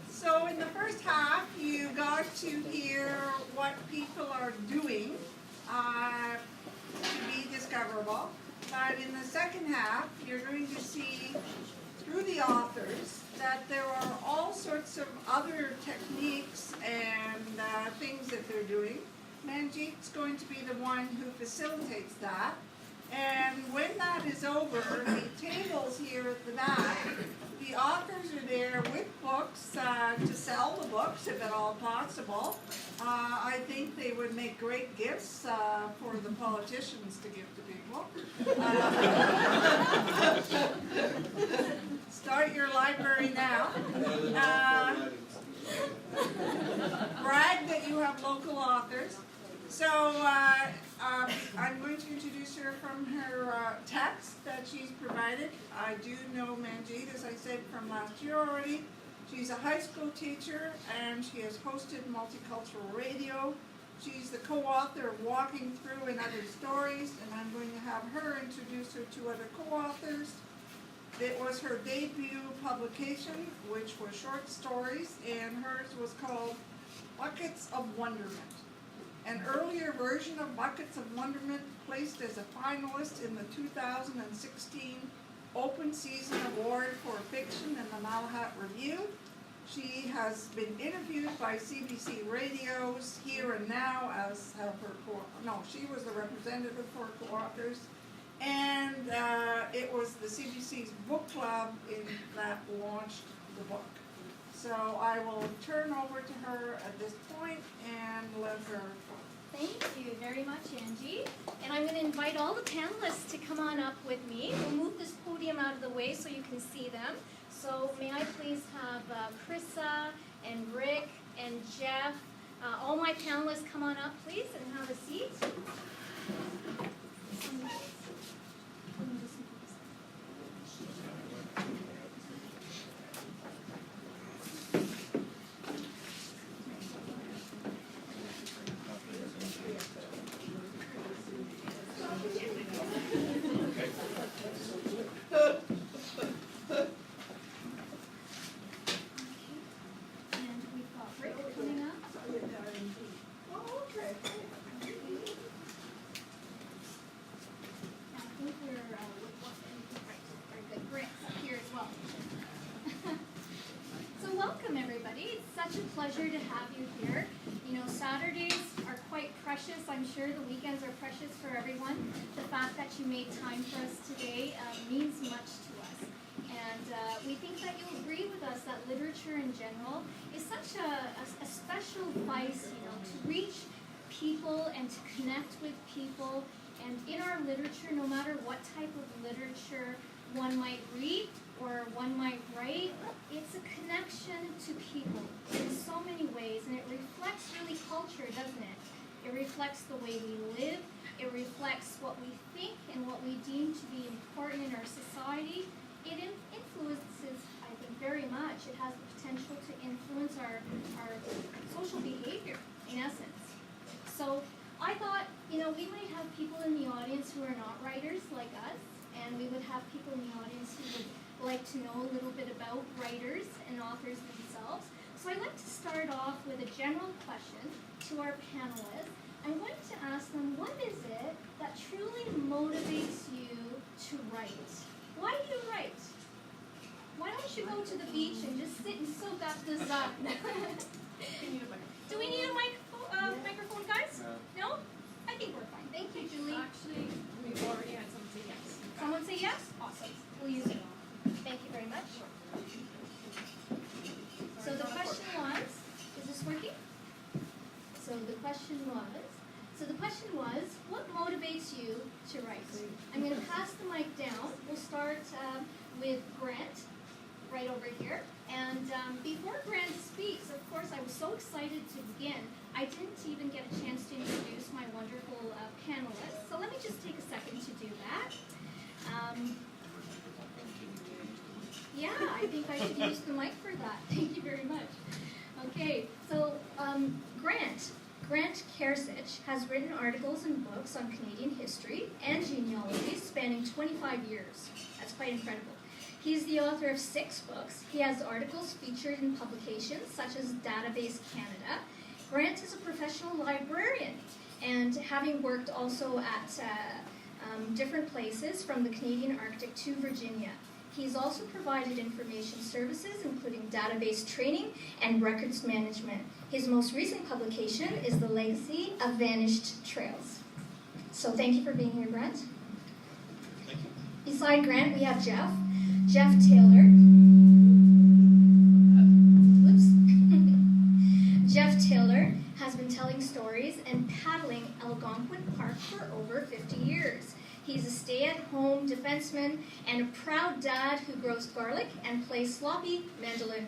So in the first half, you got to hear what people are doing to be discoverable. But in the second half, you're going to see through the authors that there are all sorts of other techniques and things that they're doing. Manjit's going to be the one who facilitates that. And when that is over, the tables here at the back, the authors are there with books to sell the books, if at all possible. I think they would make great gifts for the politicians to give to people. Start your library now. Brag that you have local authors. So I'm going to introduce her from her text that she's provided. I do know Manjit, as I said, from last year already. She's a high school teacher and she has hosted Multicultural Radio. She's the co-author of Walking Through and Other Stories, and I'm going to have her introduce her two other co-authors. It was her debut publication, which was short stories, and hers was called Buckets of Wonderment. An earlier version of Buckets of Wonderment placed as a finalist in the 2016 Open Season Award for Fiction in the Malahat Review. She has been interviewed by CBC Radio's Here and Now as her she was the representative for co-authors. And it was the CBC's book club that launched the book. So I will turn over to her at this point and let her. Thank you very much, Angie. And I'm going to invite all the panelists to come on up with me. We'll move this podium out of the way so you can see them. So may I please have Cryssa and Rick and Geoff, all my panelists come on up, please, and have a seat. Pleasure to have you here. You know, Saturdays are quite precious. I'm sure the weekends are precious for everyone. The fact that you made time for us today means much to us. And we think that you'll agree with us that literature in general is such a special device, you know, to reach people and to connect with people. And in our literature, no matter what type of literature one might read or one might write, it's a connection to people in so many ways, and it reflects really culture, doesn't it? It reflects the way we live, it reflects what we think and what we deem to be important in our society. It influences, I think, very much. It has the potential to influence our social behavior, in essence. So I thought, you know, we might have people in the audience who are not writers like us, and we would have people in the audience who would like to know a little bit about writers and authors themselves. So I'd like to start off with a general question to our panelists. I'm going to ask them, what is it that truly motivates you to write? Why do you write? Why don't you go to the beach and just sit and soak up the sun? Do we need a microphone, guys? No? I think we're fine. Thank you, Julie. Actually, we've already had someone say yes. Someone say yes? Awesome. We'll use it. Thank you very much. So the question was, is this working? So the question was, what motivates you to write? I'm going to pass the mic down. We'll start with Grant, right over here. And before Grant speaks, of course, I was so excited to begin, I didn't even get a chance to introduce my wonderful panelists. So let me just take a second to do that. Yeah, I think I should use the mic for that. Thank you very much. Okay, so Grant, Grant Karcich has written articles and books on Canadian history and genealogy spanning 25 years. That's quite incredible. He's the author of 6 books. He has articles featured in publications such as Database Canada. Grant is a professional librarian, and having worked also at different places from the Canadian Arctic to Virginia. He's also provided information services, including database training and records management. His most recent publication is The Legacy of Vanished Trails. So thank you for being here, Grant. Thank you. Beside Grant, we have Geoff Taylor. Oops. Geoff Taylor has been telling stories and paddling Algonquin Park for over 50 years. He's a stay-at-home defenseman and a proud dad who grows garlic and plays sloppy mandolin.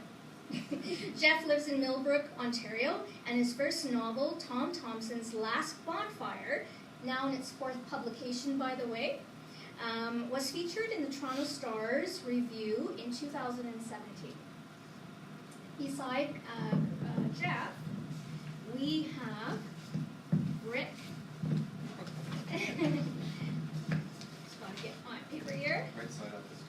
Geoff lives in Millbrook, Ontario, and his first novel, Tom Thomson's Last Bonfire, now in its 4th publication, by the way, was featured in the Toronto Star's review in 2017. Beside Geoff, we have Rick. Get my paper here. Right side up this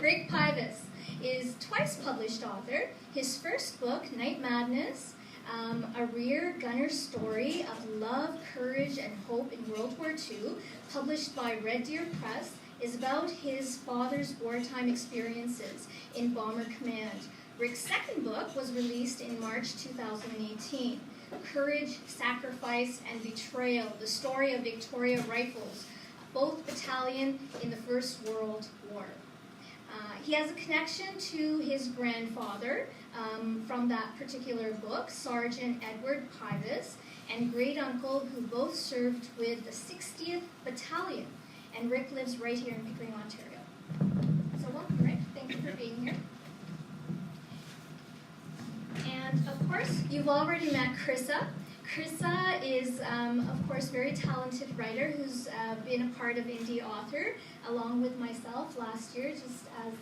Rick Pyves is twice published author. His first book, Night Madness, a rear gunner story of love, courage, and hope in World War II, published by Red Deer Press, is about his father's wartime experiences in Bomber Command. Rick's second book was released in March 2018, Courage, Sacrifice, and Betrayal, the story of Victoria Rifles, both battalion in the First World War. He has a connection to his grandfather from that particular book, Sergeant Edward Pyves, and great uncle who both served with the 60th Battalion. And Rick lives right here in Pickering, Ontario. So welcome, Rick. Thank you for being here. And of course, you've already met Cryssa. Cryssa is, of course, a very talented writer who's been a part of Indie Author, along with myself last year, just as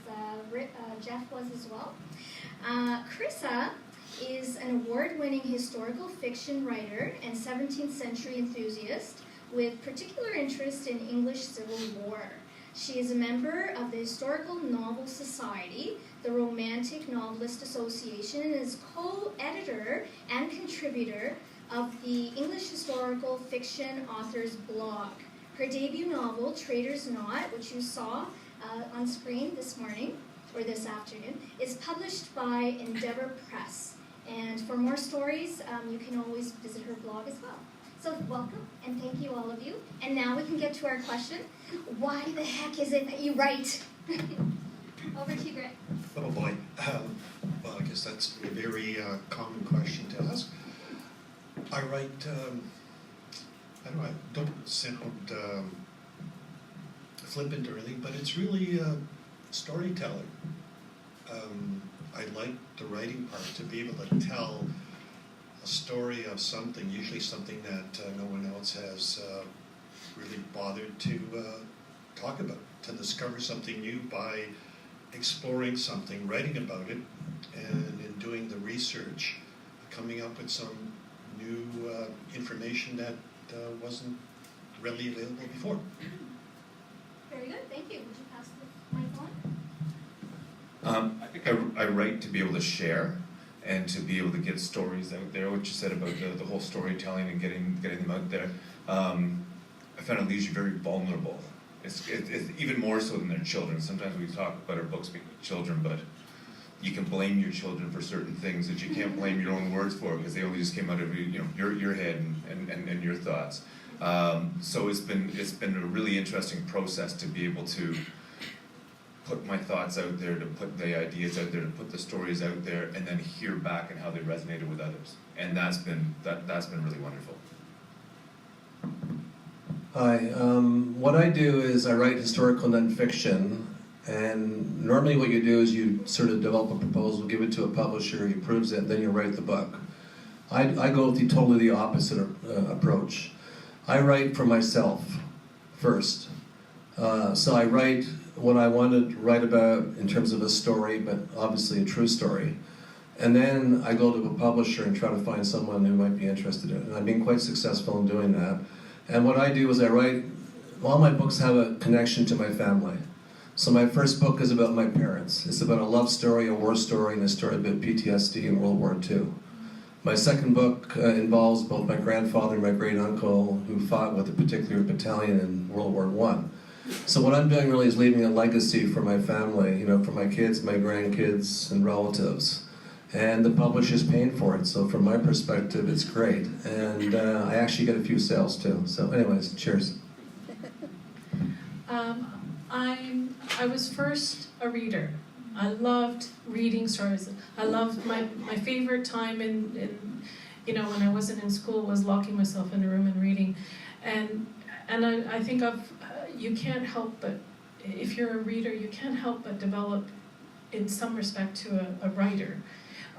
Geoff was as well. Cryssa is an award-winning historical fiction writer and 17th century enthusiast with particular interest in English Civil War. She is a member of the Historical Novel Society, the Romantic Novelist Association, and is co-editor and contributor of the English Historical Fiction Authors blog. Her debut novel, Trader's Knot, which you saw on screen this morning, or this afternoon, is published by Endeavour Press. And for more stories, you can always visit her blog as well. So welcome, and thank you all of you. And now we can get to our question. Why the heck is it that you write? Over to you, Greg. Oh boy. Well, I guess that's a very common question to ask. I write, I don't sound flippant or anything, but it's really storytelling. I like the writing part, to be able to tell a story of something, usually something that no one else has really bothered to talk about, to discover something new by exploring something, writing about it, and in doing the research, coming up with some new information that wasn't readily available before. Very good, thank you. Would you pass the mic on? I think I write to be able to share and to be able to get stories out there, what you said about the whole storytelling and getting them out there. I found it leaves you very vulnerable. It's even more so than their children. Sometimes we talk about our books being with children, but you can blame your children for certain things that you can't blame your own words for, because they only just came out of your head and your thoughts. So it's been a really interesting process to be able to put my thoughts out there, to put the ideas out there, to put the stories out there, and then hear back and how they resonated with others. And that's been really wonderful. Hi, what I do is I write historical nonfiction, and normally what you do is you sort of develop a proposal, give it to a publisher, he approves it, and then you write the book. I go with totally the opposite approach. I write for myself first. So I write what I want to write about in terms of a story, but obviously a true story. And then I go to a publisher and try to find someone who might be interested in it. And I've been quite successful in doing that. And what I do is I write, all my books have a connection to my family. So my first book is about my parents. It's about a love story, a war story, and a story about PTSD in World War II. My second book involves both my grandfather and my great-uncle who fought with a particular battalion in World War I. So what I'm doing really is leaving a legacy for my family, you know, for my kids, my grandkids, and relatives. And the publisher's paying for it, so from my perspective, it's great. And I actually get a few sales too. So anyways, cheers. I was first a reader. I loved reading stories. I loved my favorite time in you know, when I wasn't in school was locking myself in a room and reading. And I think you can't help but, if you're a reader, you can't help but develop in some respect to a writer.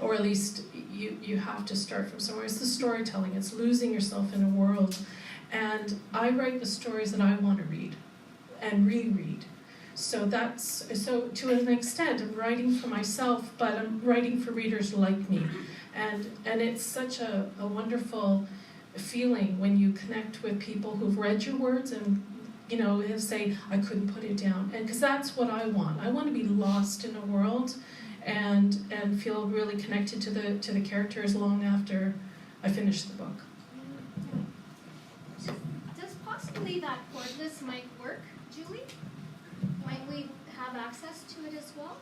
Or at least you have to start from somewhere. It's the storytelling, it's losing yourself in a world. And I write the stories that I want to read and reread. So to an extent, I'm writing for myself, but I'm writing for readers like me. And it's such a wonderful feeling when you connect with people who've read your words and, you know, they say, I couldn't put it down. And because that's what I want. I want to be lost in a world and feel really connected to the characters long after I finish the book. Does possibly that cordless mic work, Julie? Might we have access to it as well?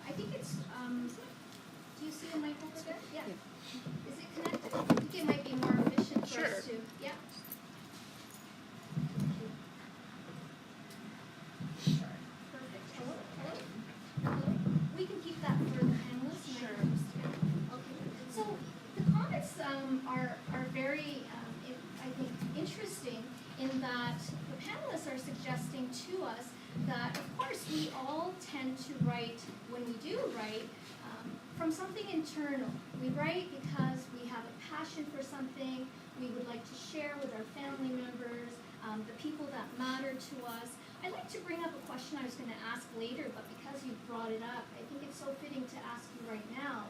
I think it's, do you see a mic over there? Yeah. Is it connected? I think it might be more efficient for us to, yeah. Perfect. Hello? Hello? We can keep that for the panelists. Sure. Okay. So the comments are very, I think, interesting in that the panelists are suggesting to us that, of course, we all tend to write, when we do write, from something internal. We write because we have a passion for something, we would like to share with our family members, the people that matter to us. I'd like to bring up a question I was going to ask later, but because you brought it up, I think it's so fitting to ask you right now.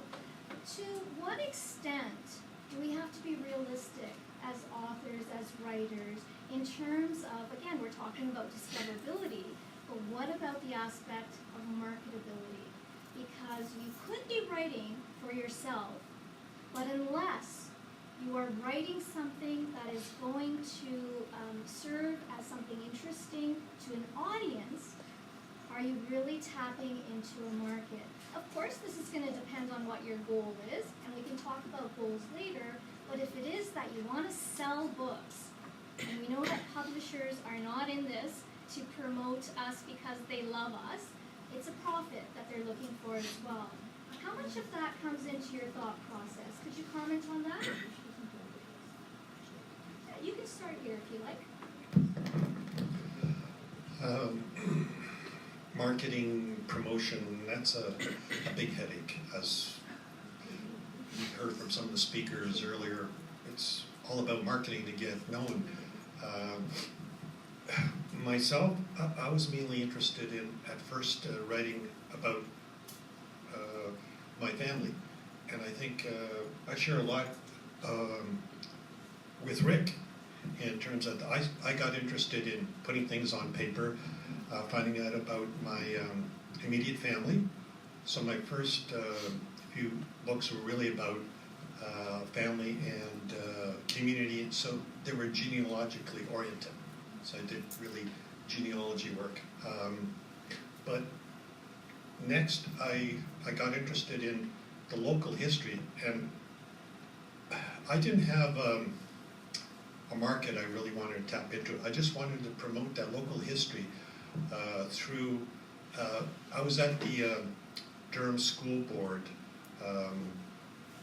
To what extent do we have to be realistic as authors, as writers, in terms of, again, we're talking about discoverability, but what about the aspect of marketability? Because you could be writing for yourself, but unless you are writing something that is going to serve as something interesting to an audience, are you really tapping into a market? Of course, this is going to depend on what your goal is, and we can talk about goals later, but if it is that you want to sell books, and we know that publishers are not in this to promote us because they love us, it's a profit that they're looking for as well. How much of that comes into your thought process? Could you comment on that? Yeah, you can start here if you like. Marketing, promotion, that's a big headache. As we heard from some of the speakers earlier, it's all about marketing to get known. Myself, I was mainly interested in, at first, writing about my family. And I think I share a lot with Rick in terms of, I got interested in putting things on paper, finding out about my immediate family. So my first few books were really about family and community, so they were genealogically oriented. So I did really genealogy work. But next, I got interested in the local history, and I didn't have a market I really wanted to tap into. I just wanted to promote that local history through, I was at the Durham School Board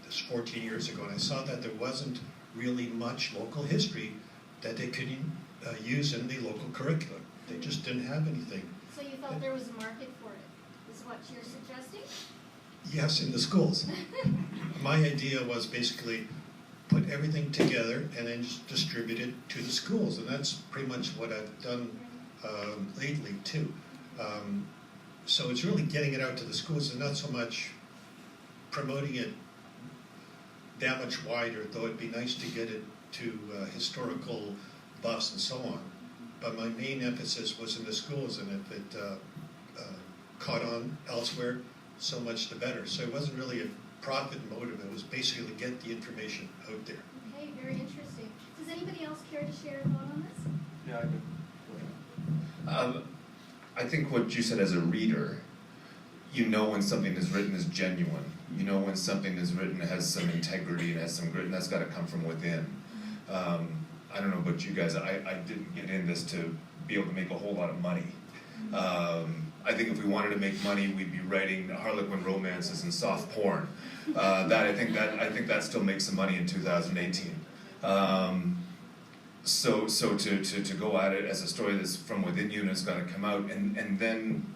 this 14 years ago, and I saw that there wasn't really much local history that they could use in the local curriculum. They just didn't have anything. So you thought there was a market for it, is what you're suggesting? Yes, in the schools. My idea was basically put everything together and then just distribute it to the schools, and that's pretty much what I've done lately too. So it's really getting it out to the schools and not so much promoting it that much wider, though it'd be nice to get it to historical buffs and so on. But my main emphasis was in the schools, and if it caught on elsewhere, so much the better. So it wasn't really a profit motive, it was basically to get the information out there. Okay, very interesting. Does anybody else care to share a thought on this? Yeah, I do. I think what you said as a reader, you know when something is written is genuine. You know when something is written has some integrity and has some grit, and that's got to come from within. I don't know about you guys, I didn't get in this to be able to make a whole lot of money. I think if we wanted to make money, we'd be writing Harlequin romances and soft porn. I think that still makes some money in 2018. So to go at it as a story that's from within you and it's going to come out, and then,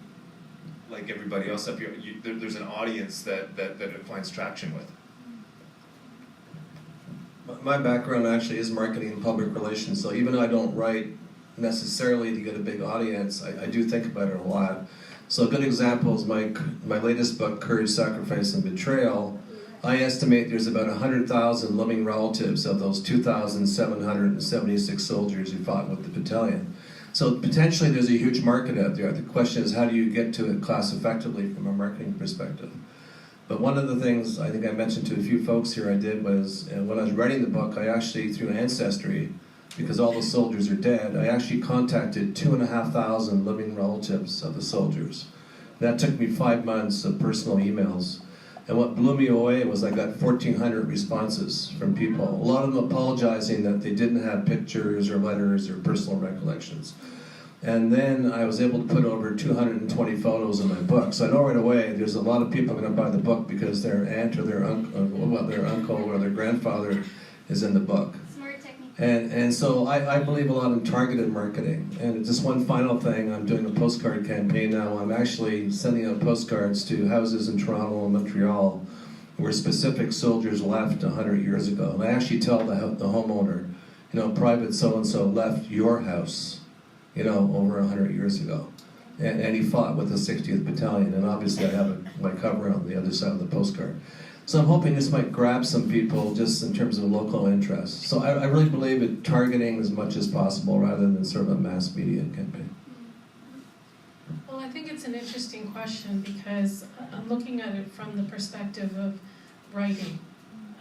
like everybody else up here, there's an audience that it finds traction with. My background actually is marketing and public relations, so even though I don't write necessarily to get a big audience, I do think about it a lot. So a good example is my latest book, Courage, Sacrifice, and Betrayal. I estimate there's about 100,000 living relatives of those 2,776 soldiers who fought with the battalion. So potentially there's a huge market out there. The question is, how do you get to it class effectively from a marketing perspective? But one of the things I think I mentioned to a few folks here I did was, when I was writing the book, I actually, through Ancestry, because all the soldiers are dead, I actually contacted 2,500 living relatives of the soldiers. That took me 5 months of personal emails. And what blew me away was I got 1,400 responses from people, a lot of them apologizing that they didn't have pictures or letters or personal recollections. And then I was able to put over 220 photos in my book. So I know right away there's a lot of people going to buy the book because their aunt or their uncle or their grandfather is in the book. Smart technique. And so I believe a lot in targeted marketing. And just one final thing, I'm doing a postcard campaign now. I'm actually sending out postcards to houses in Toronto and Montreal where specific soldiers left 100 years ago. And I actually tell the homeowner, Private so-and-so left your house, over 100 years ago. And he fought with the 60th Battalion, and obviously I have my cover on the other side of the postcard. So I'm hoping this might grab some people just in terms of local interest. So I really believe in targeting as much as possible rather than sort of a mass media campaign. Well, I think it's an interesting question because I'm looking at it from the perspective of writing.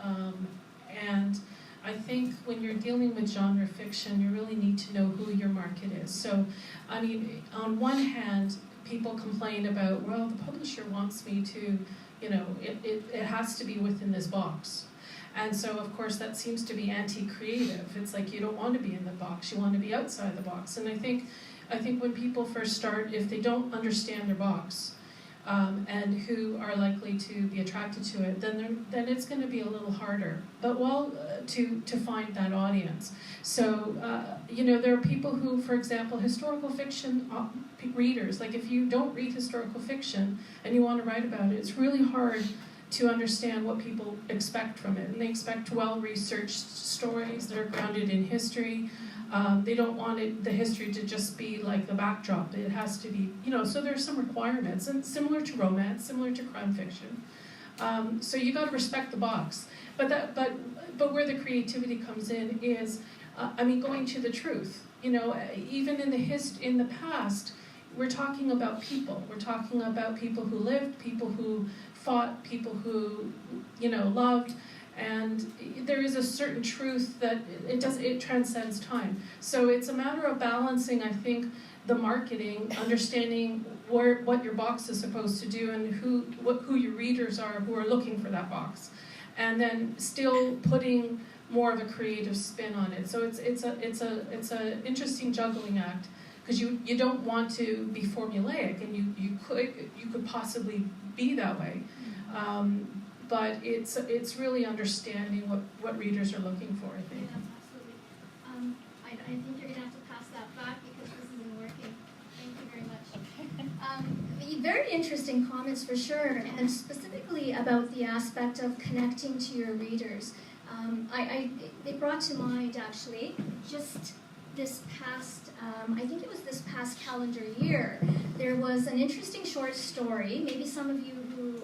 And I think when you're dealing with genre fiction, you really need to know who your market is. So, on one hand, people complain about, well, the publisher wants me to, it has to be within this box. And so, of course, that seems to be anti-creative. It's like you don't want to be in the box, you want to be outside the box. And I think when people first start, if they don't understand their box, and who are likely to be attracted to it, then it's going to be a little harder. But to find that audience. So there are people who, for example, historical fiction readers. Like if you don't read historical fiction and you want to write about it, it's really hard to understand what people expect from it. And they expect well-researched stories that are grounded in history. They don't want the history to just be like the backdrop. It has to be, so there's some requirements, and similar to romance, similar to crime fiction. So you got to respect the box. But where the creativity comes in is, going to the truth. Even in the past, we're talking about people. We're talking about people who lived, people who fought, people who, loved. And there is a certain truth that it transcends time. So it's a matter of balancing, I think, the marketing, understanding what your box is supposed to do and who your readers are who are looking for that box, and then still putting more of a creative spin on it. So it's a interesting juggling act because you don't want to be formulaic, and you could possibly be that way. But it's really understanding what readers are looking for, I think. Yeah, absolutely. I think you're going to have to pass that back because this isn't working. Thank you very much. Very interesting comments for sure, and specifically about the aspect of connecting to your readers. It brought to mind, actually, just this past, I think it was this past calendar year, there was an interesting short story. Maybe some of you who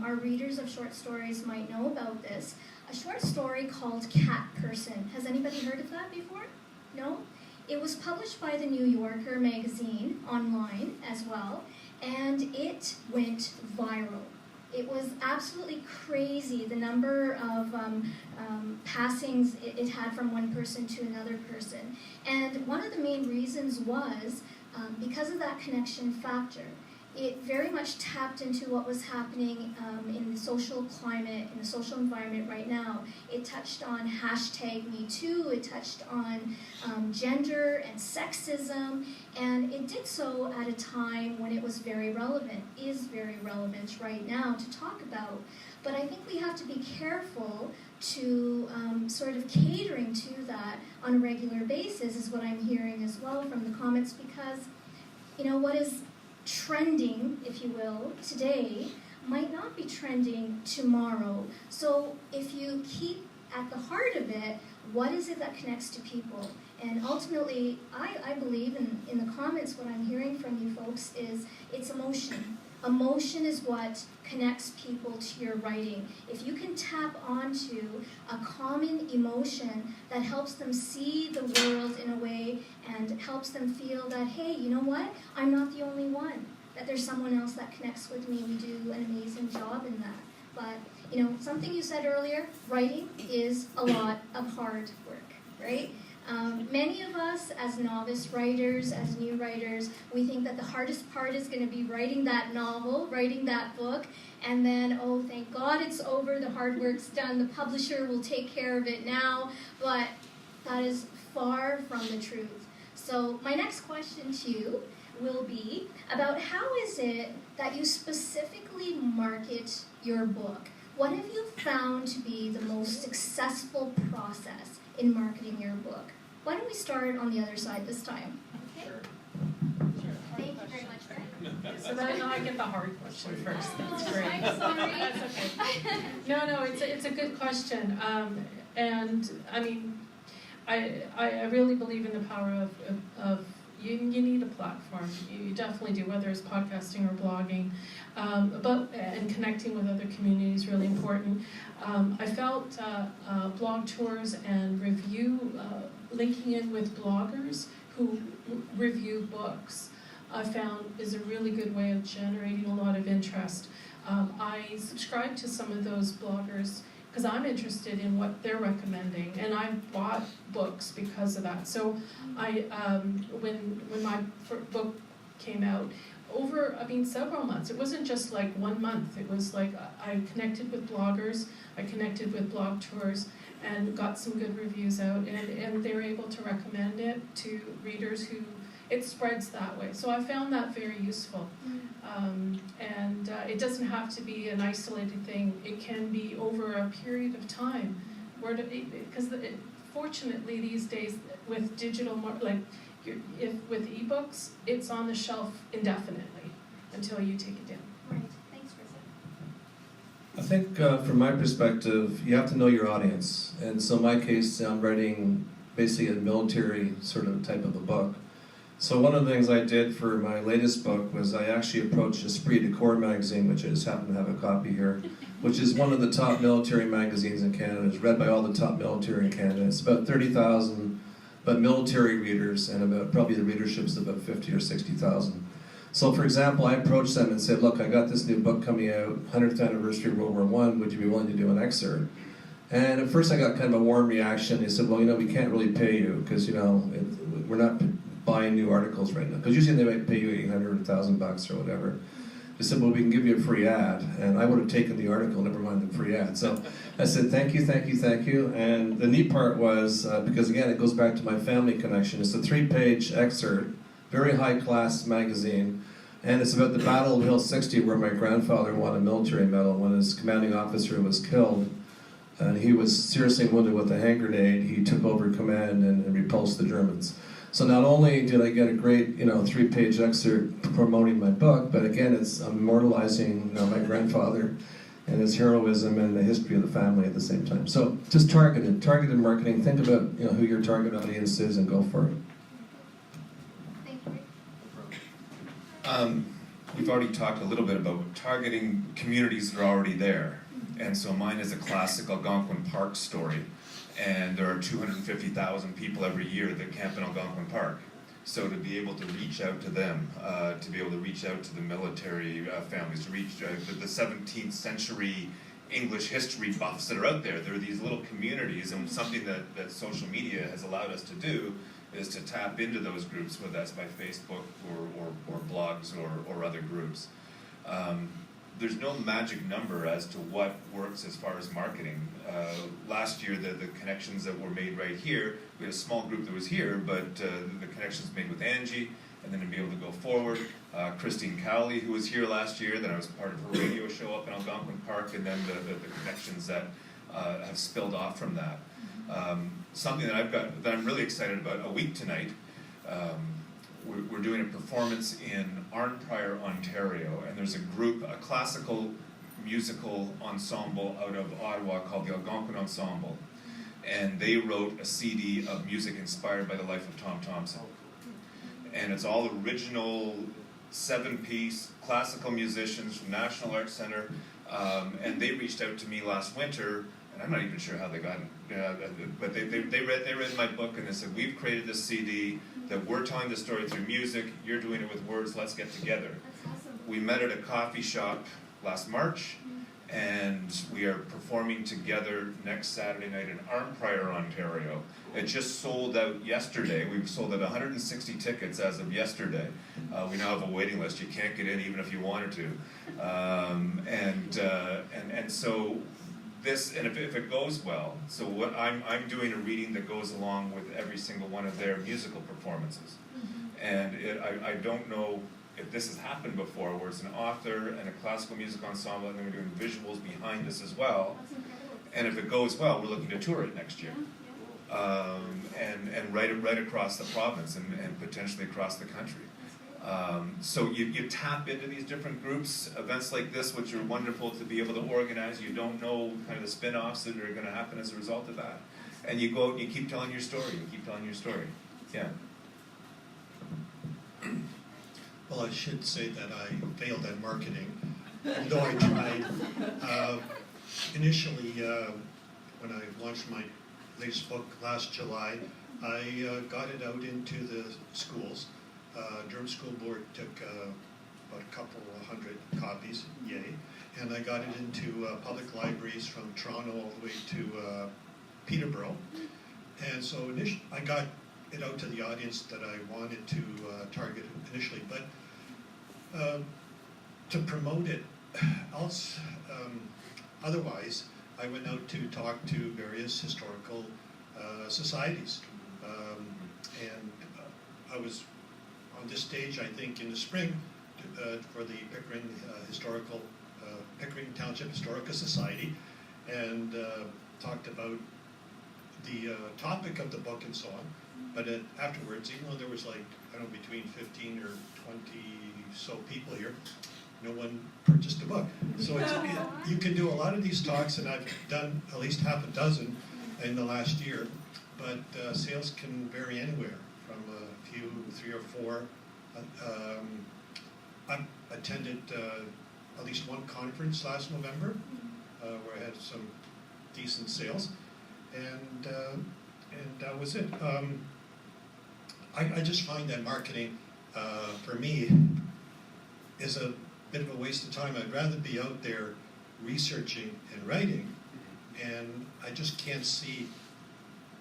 are readers of short stories might know about this. A short story called Cat Person. Has anybody heard of that before? No? It was published by the New Yorker magazine online as well, and it went viral. It was absolutely crazy, the number of passings it had from one person to another person. And one of the main reasons was because of that connection factor. It very much tapped into what was happening in the social climate, in the social environment right now. It touched on #MeToo, it touched on gender and sexism, and it did so at a time when it was very relevant, is very relevant right now to talk about. But I think we have to be careful to sort of catering to that on a regular basis, is what I'm hearing as well from the comments, because, you know, what is trending, if you will, today might not be trending tomorrow. So if you keep at the heart of it, what is it that connects to people? And ultimately, I believe in the comments, what I'm hearing from you folks is it's emotion. Emotion is what connects people to your writing. If you can tap onto a common emotion that helps them see the world in a way and helps them feel that, hey, you know what? I'm not the only one. That there's someone else that connects with me. We do an amazing job in that. But, you know, something you said earlier, writing is a lot of hard work, right? Many of us as novice writers, as new writers, we think that the hardest part is going to be writing that novel, writing that book, and then, oh, thank God it's over, the hard work's done, the publisher will take care of it now, but that is far from the truth. So my next question to you will be about how is it that you specifically market your book? What have you found to be the most successful process in marketing your book? Why don't we start on the other side this time? Okay. Sure. Thank you very much, Brett. So then I get the hard question first. That's great. I'm sorry. That's okay. No, it's a good question. And I mean, I really believe in the power of you need a platform. You definitely do, whether it's podcasting or blogging. And connecting with other communities is really important. I felt blog tours and review, linking in with bloggers who review books, I found is a really good way of generating a lot of interest. I subscribe to some of those bloggers because I'm interested in what they're recommending, and I've bought books because of that. So when my book came out, over, several months. It wasn't just like 1 month. It was like I connected with bloggers, I connected with blog tours, and got some good reviews out, and they were able to recommend it to readers who, it spreads that way. So I found that very useful. And it doesn't have to be an isolated thing. It can be over a period of time. Because fortunately these days with digital, with ebooks, it's on the shelf indefinitely until you take it down. Right. Thanks, Cryssa. I think from my perspective, you have to know your audience. And so in my case, I'm writing basically a military sort of type of a book. So one of the things I did for my latest book was I actually approached Esprit de Corps magazine, which I just happen to have a copy here, which is one of the top military magazines in Canada. It's read by all the top military in Canada. It's about 30,000 but military readers, and about probably the readership's about 50 or 60,000. So for example, I approached them and said, look, I got this new book coming out, 100th anniversary of World War I, would you be willing to do an excerpt? And at first I got kind of a warm reaction. They said, well, we can't really pay you because, we're not buying new articles right now. Because usually they might pay you $800 or $1,000 or whatever. They said, well, we can give you a free ad. And I would have taken the article, never mind the free ad. So I said, thank you, thank you, thank you. And the neat part was, because again, it goes back to my family connection, it's a 3-page excerpt, very high-class magazine. And it's about the Battle of Hill 60, where my grandfather won a military medal when his commanding officer was killed. And he was seriously wounded with a hand grenade. He took over command and repulsed the Germans. So not only did I get a great, 3-page excerpt promoting my book, but again, it's immortalizing, my grandfather and his heroism and the history of the family at the same time. So just targeted marketing. Think about, who your target audience is and go for it. Thank you. We've already talked a little bit about targeting communities that are already there. And so mine is a classic Algonquin Park story. And there are 250,000 people every year that camp in Algonquin Park. So to be able to reach out to them, to be able to reach out to the military families, to reach the 17th century English history buffs that are out there. There are these little communities, and something that social media has allowed us to do is to tap into those groups, whether that's by Facebook or blogs or other groups. There's no magic number as to what works as far as marketing. Last year, the connections that were made right here, we had a small group that was here, but the connections made with Angie, and then to be able to go forward. Christine Cowley, who was here last year, then I was part of her radio show up in Algonquin Park, and then the connections that have spilled off from that. Something that I'm really excited about, a week tonight, we're doing a performance in Arnprior, Ontario, and there's a classical musical ensemble out of Ottawa called the Algonquin Ensemble, and they wrote a CD of music inspired by the life of Tom Thomson. And it's all original 7-piece classical musicians from National Arts Center, and they reached out to me last winter, and I'm not even sure how they got it, but they read my book and they said, we've created this CD that we're telling the story through music, you're doing it with words, let's get together. That's awesome. We met at a coffee shop last March, and we are performing together next Saturday night in Arnprior, Ontario. It just sold out yesterday. We've sold out 160 tickets as of yesterday. We now have a waiting list. You can't get in even if you wanted to. And so this, and if it goes well, so what I'm doing a reading that goes along with every single one of their musical performances. And I don't know if this has happened before, where it's an author and a classical music ensemble, and then we're doing visuals behind this as well. That's incredible. And if it goes well, we're looking to tour it next year. And right across the province and potentially across the country. So you tap into these different groups, events like this, which are wonderful to be able to organize. You don't know kind of the spin-offs that are going to happen as a result of that. And you go out and you keep telling your story, Yeah. Well, I should say that I failed at marketing, though I tried. Initially, when I launched my latest book last July, I got it out into the schools. Durham School Board took about a couple of hundred copies, yay, and I got it into public libraries from Toronto all the way to Peterborough. And so I got it out to the audience that I wanted to target initially, but to promote it otherwise, I went out to talk to various historical societies, and I was on this stage, I think, in the spring for the Pickering Township Historical Society, and talked about the topic of the book and so on. But afterwards, even though there was like, I don't know, between 15 or 20 so people here, no one purchased the book. So you can do a lot of these talks, and I've done at least half a dozen in the last year, but sales can vary anywhere from a few, 3 or 4. I attended at least one conference last November where I had some decent sales, and that was it. I just find that marketing, for me, is a bit of a waste of time. I'd rather be out there researching and writing, and I just can't see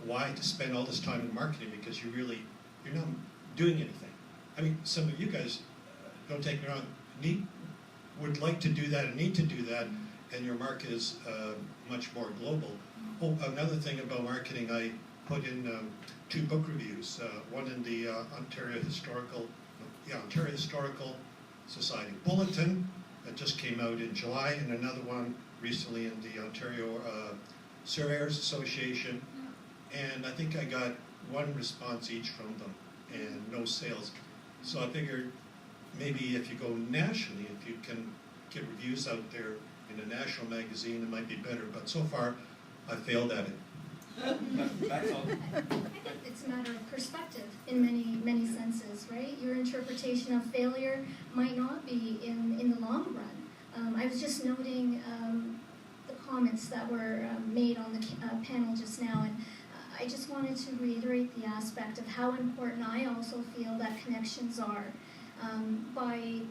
why to spend all this time in marketing, because you're not doing anything. I mean, some of you guys, don't take me wrong, would like to do that and need to do that, and your market is much more global. Oh, another thing about marketing, I put in 2 book reviews, one in the Ontario Historical Society Bulletin that just came out in July, and another one recently in the Ontario Surveyors Association, and I think I got 1 response each from them and no sales. So I figured maybe if you go nationally, if you can get reviews out there in a national magazine, it might be better, but so far I failed at it. That's all. I think it's a matter of perspective in many senses, right? Your interpretation of failure might not be in the long run. I was just noting the comments that were made on the panel just now, and I just wanted to reiterate the aspect of how important I also feel that connections are. By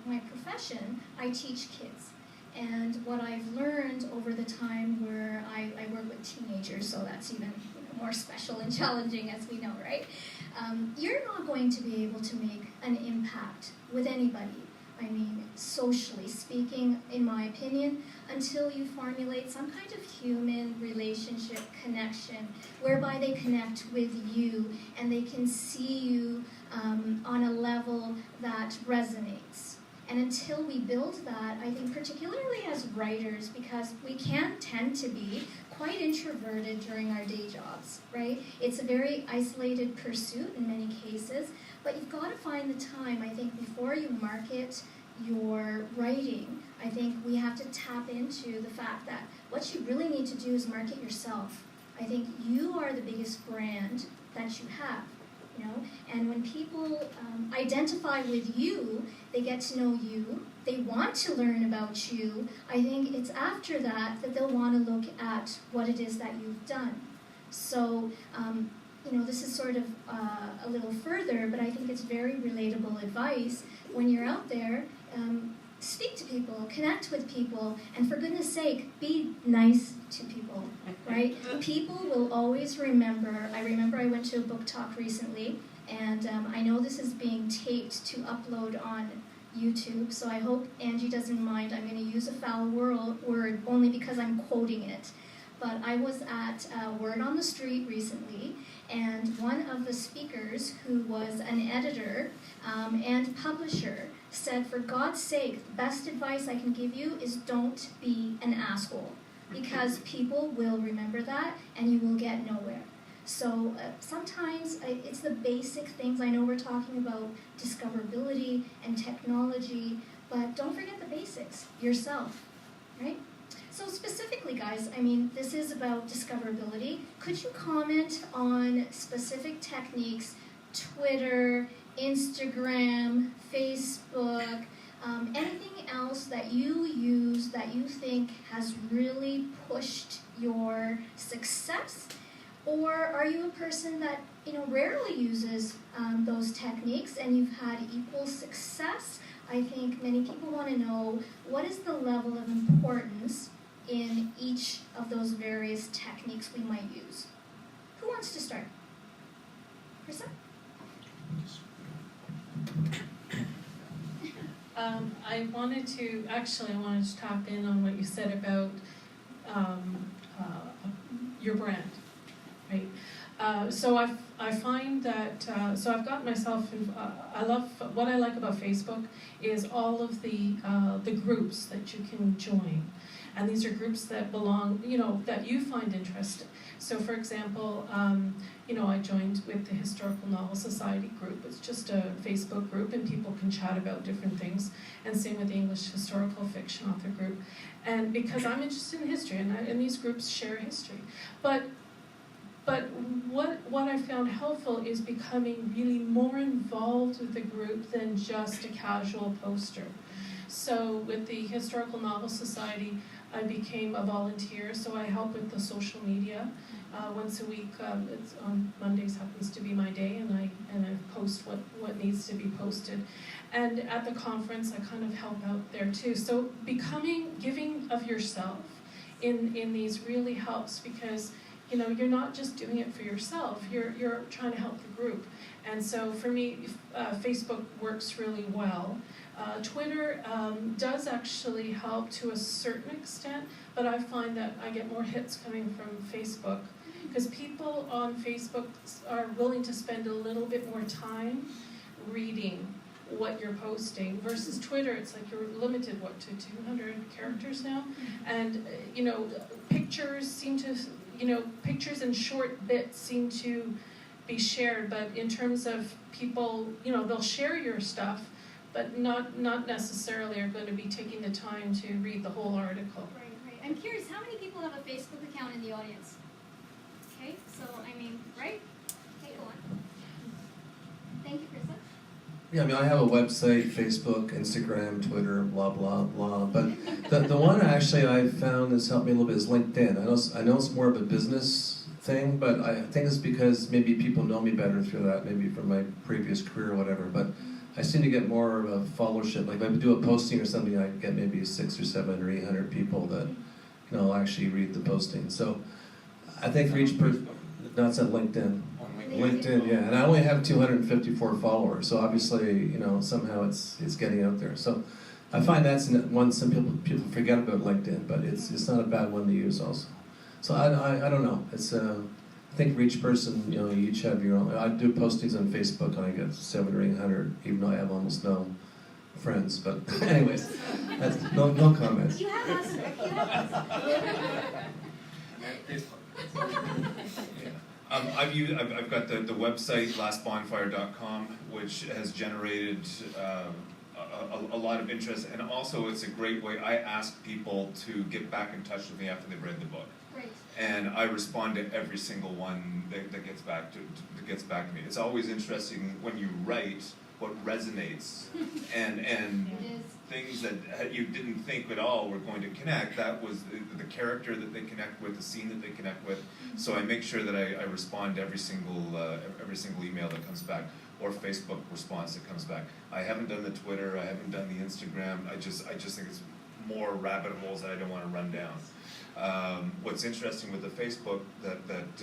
my profession, I teach kids. And what I've learned over the time where I work with teenagers, so that's even more special and challenging, as we know, right? You're not going to be able to make an impact with anybody, I mean, socially speaking, in my opinion, until you formulate some kind of human relationship connection whereby they connect with you and they can see you on a level that resonates. And until we build that, I think particularly as writers, because we can tend to be quite introverted during our day jobs, right? It's a very isolated pursuit in many cases, but you've got to find the time, I think, before you market your writing. I think we have to tap into the fact that what you really need to do is market yourself. I think you are the biggest brand that you have. You know? And when people identify with you, they get to know you, they want to learn about you. I think it's after that that they'll want to look at what it is that you've done. So, this is sort of a little further, but I think it's very relatable advice. When you're out there, speak to people, connect with people, and for goodness sake, be nice to people, right? People will always remember. I remember I went to a book talk recently, and I know this is being taped to upload on YouTube, so I hope Angie doesn't mind. I'm going to use a foul word only because I'm quoting it. But I was at Word on the Street recently, and one of the speakers, who was an editor and publisher, said, for God's sake, the best advice I can give you is don't be an asshole, because people will remember that and you will get nowhere. So sometimes it's the basic things. I know we're talking about discoverability and technology, but don't forget the basics, yourself, right? So specifically, guys, I mean, this is about discoverability. Could you comment on specific techniques, Twitter, Instagram, Facebook, anything else that you use that you think has really pushed your success? Or are you a person that rarely uses those techniques and you've had equal success? I think many people want to know, what is the level of importance in each of those various techniques we might use? Who wants to start? Cryssa? I wanted to tap in on what you said about your brand, right? So I find that, so I've got myself, what I like about Facebook is all of the groups that you can join. And these are groups that belong, that you find interesting. So for example, I joined with the Historical Novel Society group. It's just a Facebook group and people can chat about different things. And same with the English Historical Fiction Author group. And because I'm interested in history and these groups share history. But what I found helpful is becoming really more involved with the group than just a casual poster. So with the Historical Novel Society, I became a volunteer, so I help with the social media once a week. It's on Mondays happens to be my day, and I post what needs to be posted. And at the conference, I kind of help out there too. So giving of yourself in these really helps, because you're not just doing it for yourself. You're trying to help the group. And so for me, Facebook works really well. Twitter does actually help to a certain extent, but I find that I get more hits coming from Facebook, because people on Facebook are willing to spend a little bit more time reading what you're posting, versus Twitter, it's like you're limited, to 200 characters now? And, pictures seem to, pictures and short bits seem to be shared, but in terms of people, they'll share your stuff, but not necessarily are going to be taking the time to read the whole article. Right. I'm curious, how many people have a Facebook account in the audience? Okay, so I mean, right? Okay, go on. Thank you, Cryssa. Yeah, I mean, I have a website, Facebook, Instagram, Twitter, blah, blah, blah. But the one actually I found that's helped me a little bit is LinkedIn. I know it's more of a business thing, but I think it's because maybe people know me better through that, maybe from my previous career or whatever. But I seem to get more of a followership. Like if I do a posting or something, I get maybe 6 or 7 or 800 people that actually read the posting. So I think for each person, no, it's on LinkedIn. LinkedIn, yeah, and I only have 254 followers, so obviously, somehow it's getting out there. So I find that's one some people forget about LinkedIn, but it's not a bad one to use also. So I don't know. It's I think for each person, you each have your own. I do postings on Facebook, and I get 700 or 800, even though I have almost no friends. But anyways, that's no comments. You have us, Rick. You have us. I've got the website lastbonfire.com, which has generated a lot of interest, and also it's a great way. I ask people to get back in touch with me after they've read the book, Great. and I respond to every single one that gets back to me. It's always interesting when you write what resonates and It is. things that you didn't think at all were going to connect. That was the character that they connect with, the scene that they connect with. So I make sure that I respond to every single email that comes back, or Facebook response that comes back. I haven't done the Twitter, I haven't done the Instagram. I just think it's more rabbit holes that I don't want to run down. What's interesting with the Facebook that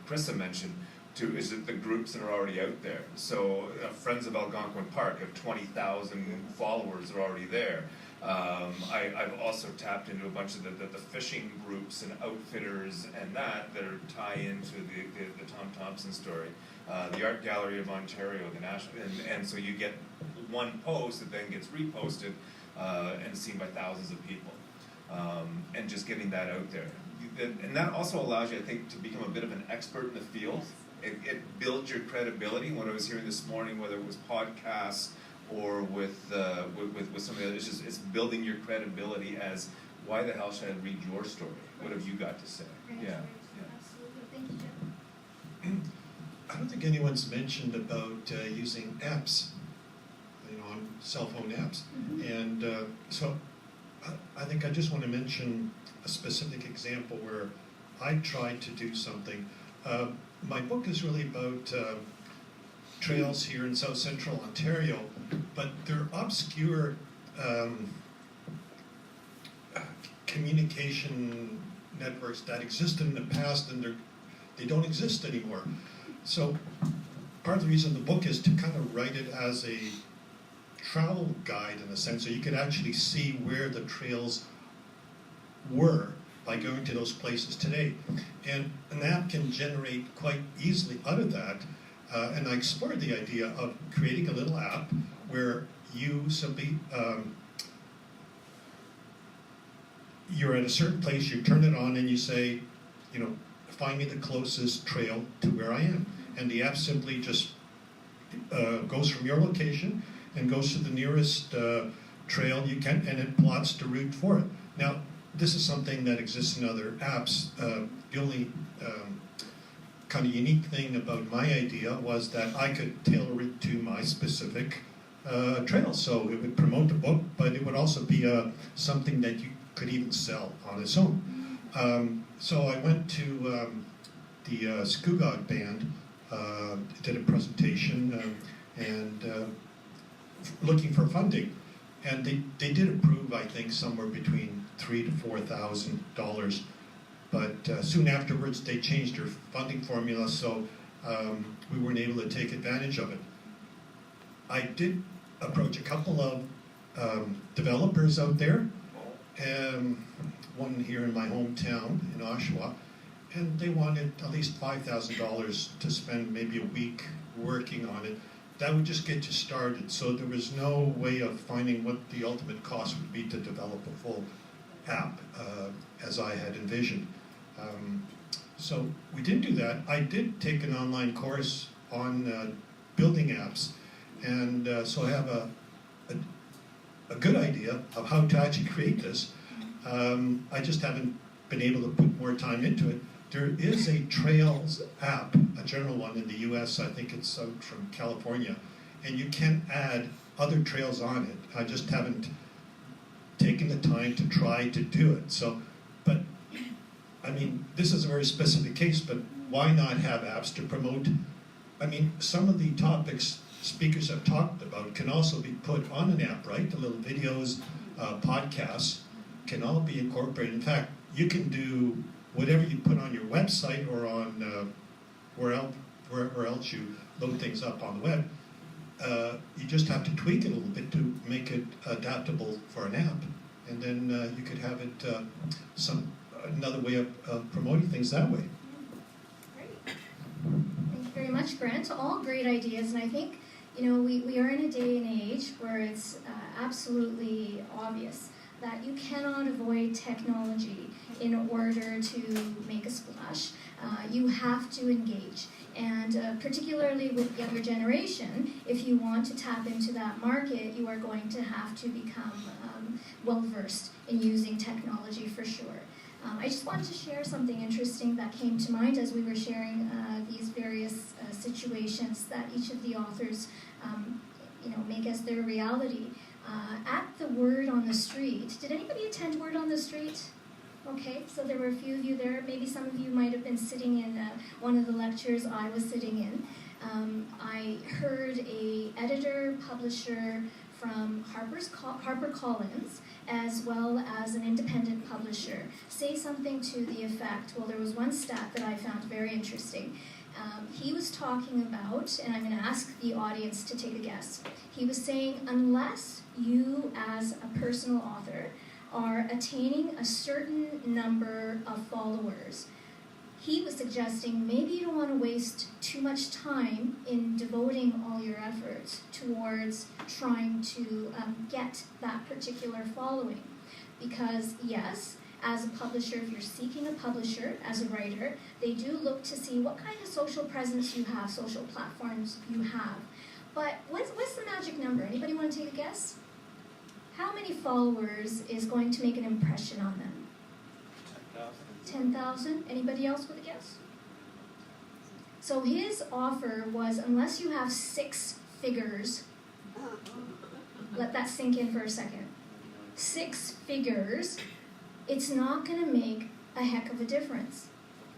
Cryssa mentioned too is that the groups that are already out there. So Friends of Algonquin Park have 20,000 followers that are already there. I've also tapped into a bunch of the fishing groups and outfitters and that are tie into the Tom Thompson story. The Art Gallery of Ontario, the national, and so you get one post that then gets reposted and seen by thousands of people, and just getting that out there. And that also allows you, I think, to become a bit of an expert in the field. It builds your credibility. What I was hearing this morning, whether it was podcasts or with some of the others, it's building your credibility as, why the hell should I read your story? What have you got to say? Great. Yeah. Absolutely. Thank you, Jeff. I don't think anyone's mentioned about using apps, on cell phone apps. And so I think I just want to mention a specific example where I tried to do something. My book is really about trails here in South Central Ontario, but they're obscure communication networks that existed in the past, and they don't exist anymore. So part of the reason the book is to kind of write it as a travel guide in a sense, so you could actually see where the trails were by going to those places today. And an app can generate quite easily out of that. And I explored the idea of creating a little app where you simply, you're at a certain place, you turn it on and you say, find me the closest trail to where I am. And the app simply just goes from your location and goes to the nearest trail you can, and it plots the route for it. Now, this is something that exists in other apps. The only kind of unique thing about my idea was that I could tailor it to my specific trail. So it would promote the book, but it would also be something that you could even sell on its own. So I went to the Skoogog band, did a presentation, and looking for funding. And they did approve, I think, somewhere between $3,000 to $4,000. But soon afterwards, they changed their funding formula, so we weren't able to take advantage of it. I did approach a couple of developers out there, one here in my hometown in Oshawa, and they wanted at least $5,000 to spend maybe a week working on it. That would just get you started, so there was no way of finding what the ultimate cost would be to develop a full app as I had envisioned. So we didn't do that. I did take an online course on building apps, and so I have a good idea of how to actually create this. I just haven't been able to put more time into it. There is a Trails app, a general one in the US, I think it's out from California, and you can add other trails on it. I just haven't taken the time to try to do it. So, but, I mean, this is a very specific case, but why not have apps to promote? I mean, some of the topics speakers have talked about can also be put on an app, right? The little videos, podcasts can all be incorporated. In fact, you can do whatever you put on your website or on wherever else you load things up on the web. You just have to tweak it a little bit to make it adaptable for an app, and then you could have it another way of promoting things that way. Great. Thank you very much, Grant. All great ideas, and I think we are in a day and age where it's absolutely obvious that you cannot avoid technology in order to make a splash. You have to engage. And particularly with younger generation, if you want to tap into that market, you are going to have to become well-versed in using technology for sure. I just wanted to share something interesting that came to mind as we were sharing these various situations that each of the authors make as their reality. At the Word on the Street, did anybody attend Word on the Street? Okay, so there were a few of you there. Maybe some of you might have been sitting in one of the lectures I was sitting in. I heard a editor, publisher from HarperCollins, as well as an independent publisher, say something to the effect, well, there was one stat that I found very interesting. He was talking about, and I'm going to ask the audience to take a guess, he was saying, unless you as a personal author are attaining a certain number of followers, he was suggesting maybe you don't want to waste too much time in devoting all your efforts towards trying to get that particular following. Because yes, as a publisher, if you're seeking a publisher as a writer, they do look to see what kind of social presence you have, social platforms you have. But what's the magic number? Anybody want to take a guess? How many followers is going to make an impression on them? 10,000. Anybody else with a guess? So his offer was, unless you have 6 figures, let that sink in for a second. 6 figures, it's not going to make a heck of a difference.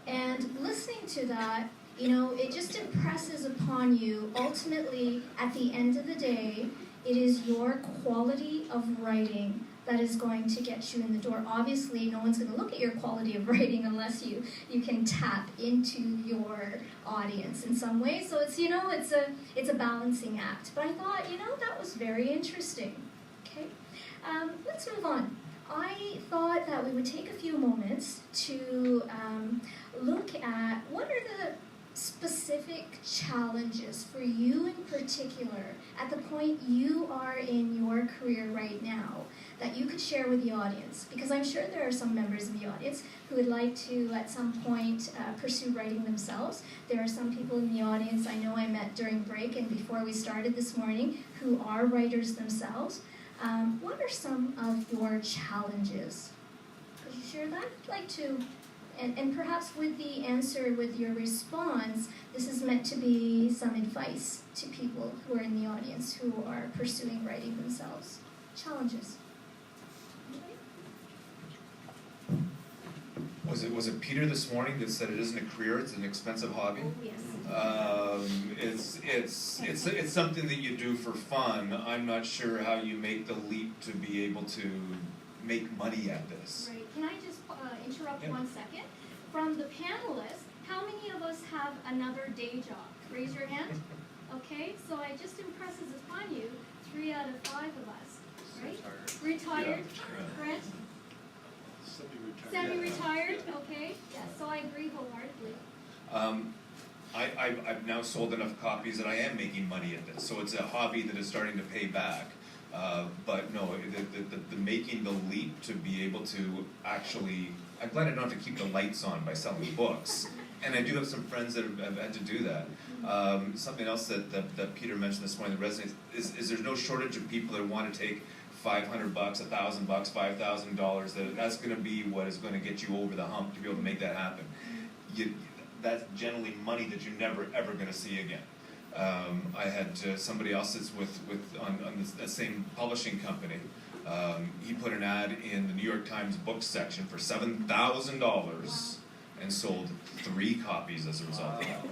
And listening to that, it just impresses upon you, ultimately, at the end of the day, it is your quality of writing that is going to get you in the door. Obviously, no one's going to look at your quality of writing unless you can tap into your audience in some way. So it's a balancing act. But I thought that was very interesting. Okay, let's move on. I thought that we would take a few moments to look at what are the specific challenges for you in particular at the point you are in your career right now that you could share with the audience, because I'm sure there are some members in the audience who would like to at some point pursue writing themselves. There are some people in the audience I know I met during break and before we started this morning who are writers themselves. What are some of your challenges? Could you share that? I'd like to. And perhaps with the answer, with your response, this is meant to be some advice to people who are in the audience who are pursuing writing themselves. Challenges. Was it Peter this morning that said it isn't a career, it's an expensive hobby? Oh, yes. It's something that you do for fun. I'm not sure how you make the leap to be able to make money at this. Right. Can I just interrupt 1 second? From the panelists, how many of us have another day job? Raise your hand. Okay, so I just impresses upon you, 3 out of 5 of us, right? Retired. Grant? Semi-retired. Okay. Yeah. So I agree wholeheartedly. I've now sold enough copies that I am making money at this, so it's a hobby that is starting to pay back. But no, the making the leap to be able to actually, I'm glad I don't have to keep the lights on by selling books. And I do have some friends that have had to do that. Something else that Peter mentioned this morning that resonates is there's no shortage of people that want to take $500, $1,000, $5,000. That's going to be what is going to get you over the hump to be able to make that happen. that's generally money that you're never ever going to see again. I had somebody else that's on the same publishing company. He put an ad in the New York Times book section for $7,000 and sold 3 copies as a result of that.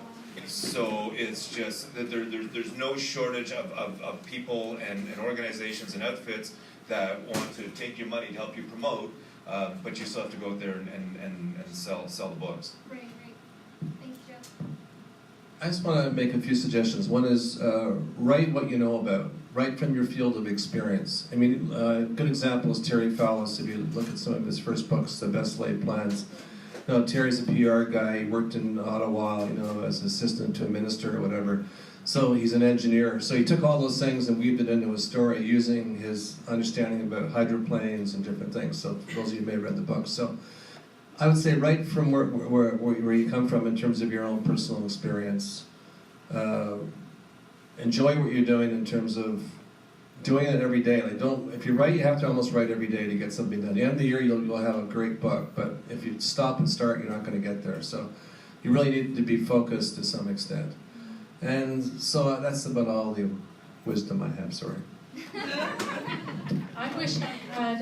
So it's just that there's no shortage of people and organizations and outfits that want to take your money to help you promote, but you still have to go out there and sell the books. Right. Thank you, Geoff. I just want to make a few suggestions. One is write what you know about. Write from your field of experience. I mean, a good example is Terry Fallis. If you look at some of his first books, The Best Laid Plans. You know, Terry's a PR guy. He worked in Ottawa, as assistant to a minister or whatever. So he's an engineer. So he took all those things and weaved it into a story using his understanding about hydroplanes and different things. So for those of you who may have read the book. So I would say write from where you come from in terms of your own personal experience. Enjoy what you're doing in terms of doing it every day. If you write, you have to almost write every day to get something done. At the end of the year, you'll have a great book, but if you stop and start, you're not going to get there. So you really need to be focused to some extent. And so that's about all the wisdom I have. Sorry. I wish I had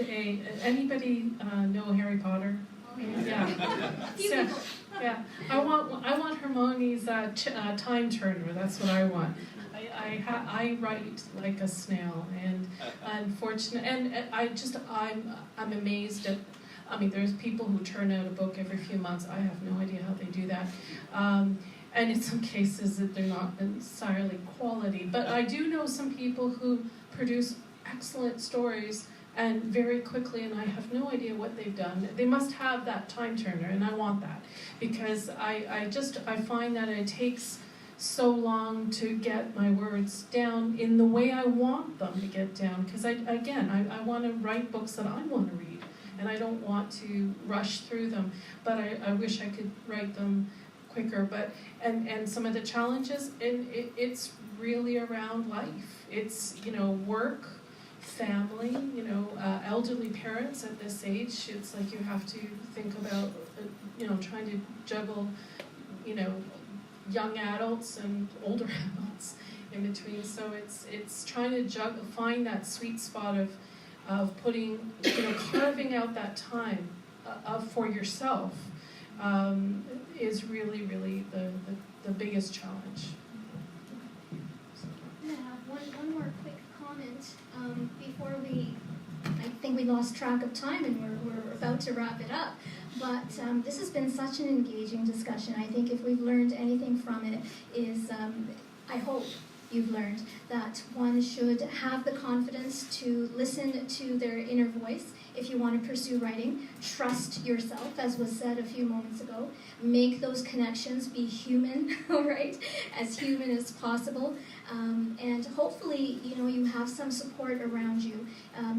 anybody know Harry Potter? Yeah. So, yeah. I want Hermione's time turner. That's what I want. I write like a snail, and unfortunately, and I'm amazed at. I mean, there's people who turn out a book every few months. I have no idea how they do that. And in some cases that they're not necessarily quality. But I do know some people who produce excellent stories and very quickly, and I have no idea what they've done. They must have that time turner, and I want that. Because I find that it takes so long to get my words down in the way I want them to get down. Because I want to write books that I want to read, and I don't want to rush through them. But I wish I could write them quicker. But and some of the challenges, and it's really around life. It's work, family, elderly parents at this age. It's like you have to think about trying to juggle young adults and older adults in between. So it's trying to find that sweet spot of putting carving out that time for yourself is really the biggest challenge. Yeah, one more quick comment before I think we lost track of time and we're about to wrap it up. But this has been such an engaging discussion. I think if we've learned anything from it is, I hope you've learned that one should have the confidence to listen to their inner voice. If you want to pursue writing, trust yourself, as was said a few moments ago. Make those connections, be human, all right, as human as possible. And hopefully, you have some support around you.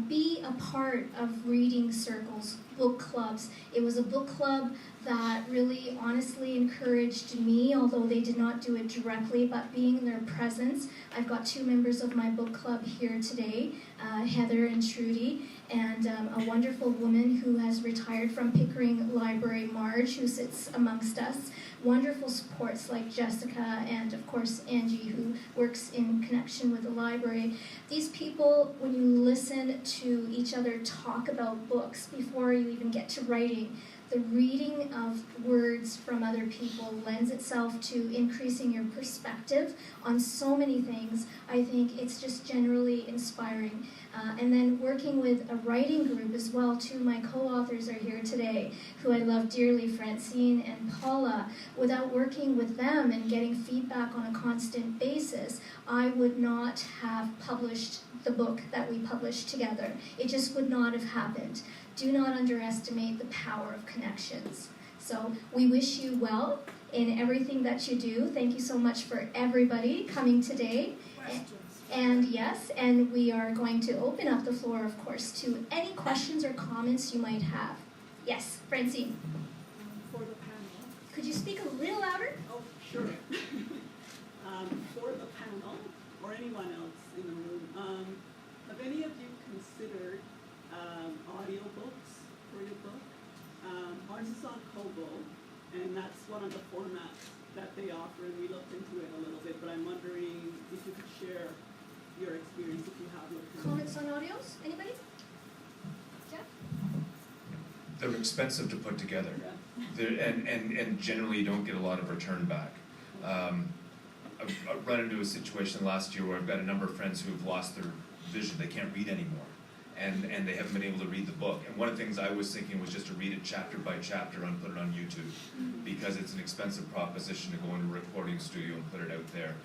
Be a part of reading circles, book clubs. It was a book club that really honestly encouraged me, although they did not do it directly, but being in their presence. I've got 2 members of my book club here today, Heather and Trudy, and a wonderful woman who has retired from Pickering Library, Marge, who sits amongst us. Wonderful supports like Jessica and, of course, Angie, who works in connection with the library. These people, when you listen to each other talk about books before you even get to writing, the reading of words from other people lends itself to increasing your perspective on so many things. I think it's just generally inspiring. And then working with a writing group as well. 2 of my co-authors are here today, who I love dearly, Francine and Paula. Without working with them and getting feedback on a constant basis, I would not have published the book that we published together. It just would not have happened. Do not underestimate the power of connections. So we wish you well in everything that you do. Thank you so much for everybody coming today. And yes, and we are going to open up the floor, of course, to any questions or comments you might have. Yes, Francine. For the panel. Could you speak a little louder? Oh, sure. For the panel, or anyone else in the room, have any of you considered audiobooks for your book? Ours is on Kobo, and that's one of the formats that they offer, and we looked into it a little bit, but I'm wondering if you could share your experience if you have looked into it. Comments on audios? Anybody? Jeff? They're expensive to put together. And generally you don't get a lot of return back. I've run into a situation last year where I've got a number of friends who've lost their vision. They can't read anymore, and they haven't been able to read the book. And one of the things I was thinking was just to read it chapter by chapter and put it on YouTube, because it's an expensive proposition to go into a recording studio and put it out there.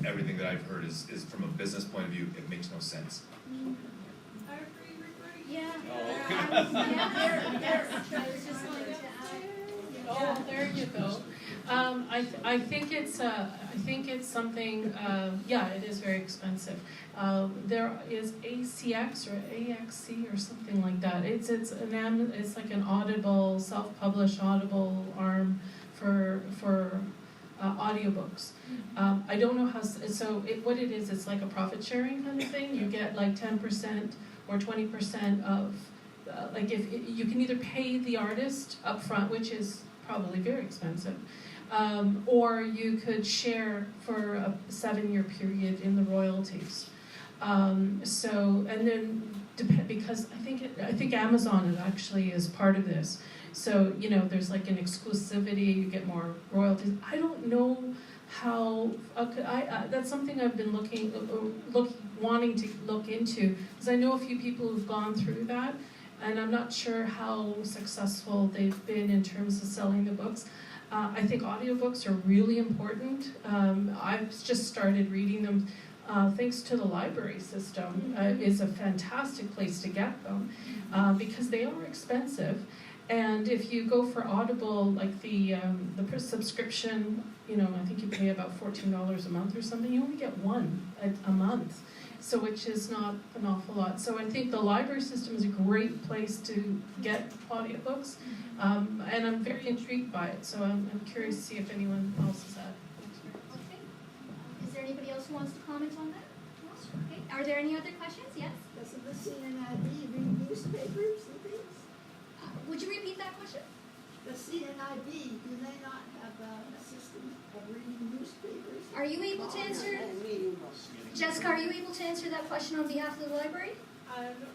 Everything that I've heard is from a business point of view, it makes no sense. Yeah. I was just going to add. Oh, there you go. I think it's something. Yeah, it is very expensive. There is ACX or AXC or something like that. It's like an Audible, self-published Audible arm for audiobooks. I don't know how. What it is, it's like a profit sharing kind of thing. You get like 10% or 20% of. Like if you can either pay the artist up front, which is probably very expensive, or you could share for a 7-year period in the royalties. Because I think Amazon actually is part of this. So there's like an exclusivity. You get more royalties. I don't know how. That's something I've been wanting to look into, because I know a few people who've gone through that. And I'm not sure how successful they've been in terms of selling the books. I think audiobooks are really important. I've just started reading them thanks to the library system. It's a fantastic place to get them because they are expensive. And if you go for Audible, like the subscription, I think you pay about $14 a month or something. You only get one a month. So which is not an awful lot. So I think the library system is a great place to get audiobooks, and I'm very intrigued by it. So I'm curious to see if anyone else has had. Okay. Is there anybody else who wants to comment on that? No? Okay. Are there any other questions? Yes. Doesn't the CNIB read newspapers and things? Would you repeat that question? The CNIB, do they not have a system of reading newspapers? Are you able to answer? Jessica, are you able to answer that question on behalf of the library?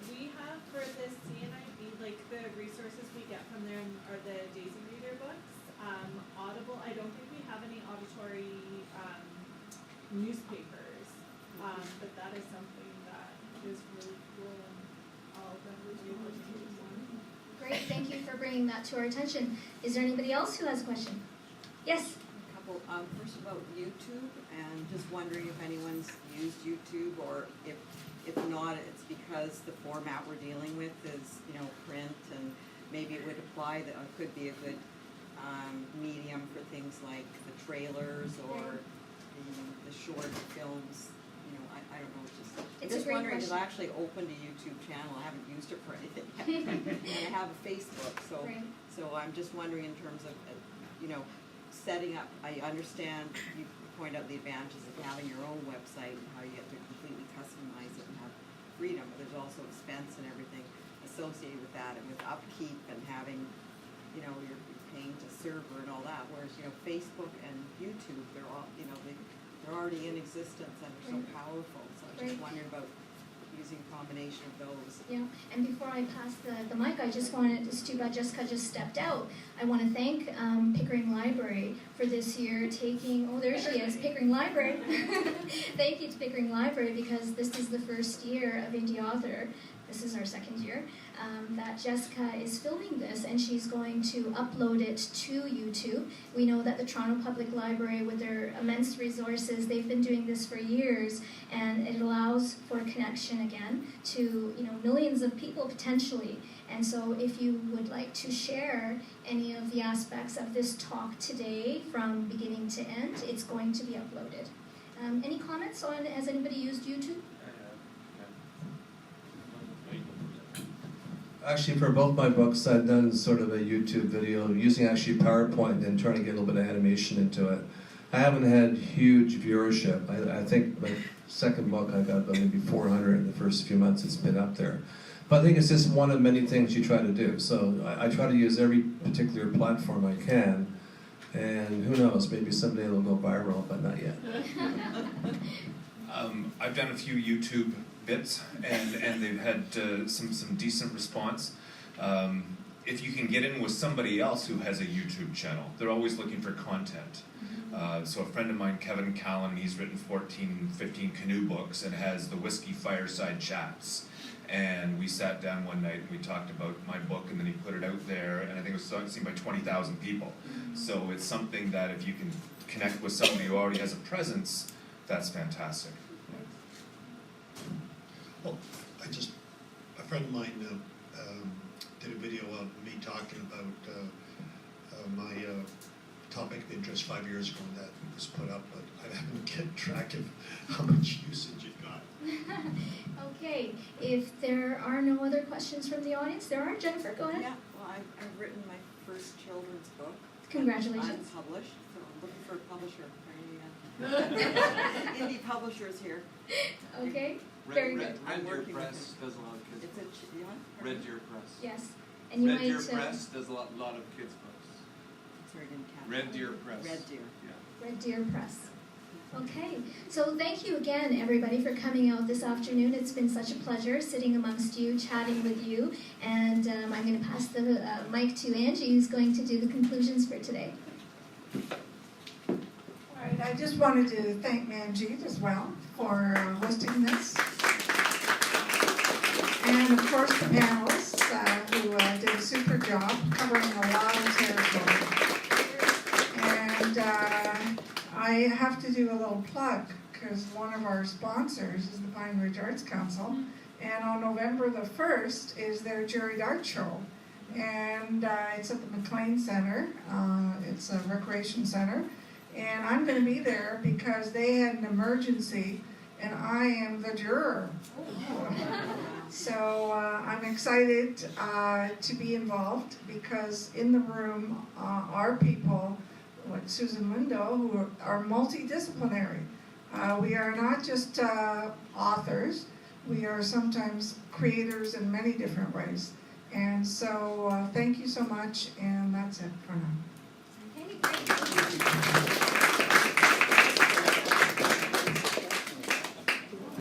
We have for the CNIB, like the resources we get from there are the Daisy Reader books. Audible, I don't think we have any auditory newspapers, but that is something that is really cool, and all of them would be able to use one. Great, thank you for bringing that to our attention. Is there anybody else who has a question? Yes? First about YouTube, and just wondering if anyone's used YouTube, or if not, it's because the format we're dealing with is print, and maybe it would apply that it could be a good medium for things like the trailers or the short films. I don't know. I'm just wondering, because I actually opened a YouTube channel. I haven't used it for anything yet, and I have a Facebook, so I'm just wondering in terms of setting up. I understand you point out the advantages of having your own website and how you get to completely customize it and have freedom, but there's also expense and everything associated with that, and with upkeep and having, you're paying to server and all that. Whereas Facebook and YouTube, they're all, they're already in existence and are so powerful. So I'm just wondering about using a combination of those. Yeah, and before I pass the mic, I just wanted, it's too bad Jessica just stepped out. I want to thank Pickering Library for this year taking, oh there she is, Pickering Library. Thank you to Pickering Library, because this is the first year of Indie Author. This is our second year that Jessica is filming this, and she's going to upload it to YouTube. We know that the Toronto Public Library, with their immense resources, they've been doing this for years, and it allows for a connection again to millions of people potentially. And so if you would like to share any of the aspects of this talk today from beginning to end, it's going to be uploaded. Any comments on, has anybody used YouTube? Actually, for both my books, I've done sort of a YouTube video using actually PowerPoint and trying to get a little bit of animation into it. I haven't had huge viewership. I think like second book, I got about maybe 400 in the first few months it's been up there. But I think it's just one of many things you try to do. So I try to use every particular platform I can, and who knows, maybe someday it'll go viral, but not yet. I've done a few YouTube bits, and they've had some decent response. If you can get in with somebody else who has a YouTube channel, they're always looking for content. So a friend of mine, Kevin Callan, he's written 14, 15 canoe books and has the Whiskey Fireside Chats. And we sat down one night and we talked about my book, and then he put it out there, and I think it was seen by 20,000 people. So it's something that if you can connect with somebody who already has a presence, that's fantastic. Well, a friend of mine did a video of me talking about my topic of interest 5 years ago, and that was put up, but I haven't kept track of how much usage it got. Okay, if there are no other questions from the audience, there are. Jennifer, go ahead. Yeah, well, I've written my first children's book. Congratulations. Unpublished, so I'm looking for a publisher. Indie publishers here. Okay, very good. I'm Red Deer working Press with does a lot of kids It's books. a, you want? Red Deer Press. Yes, and you Red might. Deer Press does a lot of kids books. Sorry, I didn't catch Red that. Deer Press. Red Deer. Yeah. Red Deer Press. Okay, so thank you again, everybody, for coming out this afternoon. It's been such a pleasure sitting amongst you, chatting with you, and I'm going to pass the mic to Angie, who's going to do the conclusions for today. All right, I just wanted to thank Manjit as well for hosting this. And of course the panelists who did a super job covering a lot of territory. And I have to do a little plug because one of our sponsors is the Pine Ridge Arts Council. And on November the 1st is their juried art show. And it's at the McLean Center. It's a recreation center. And I'm going to be there because they had an emergency and I am the juror. So I'm excited to be involved because in the room are people like Susan Mundo who are multidisciplinary. We are not just authors, we are sometimes creators in many different ways. And so thank you so much, and that's it for now.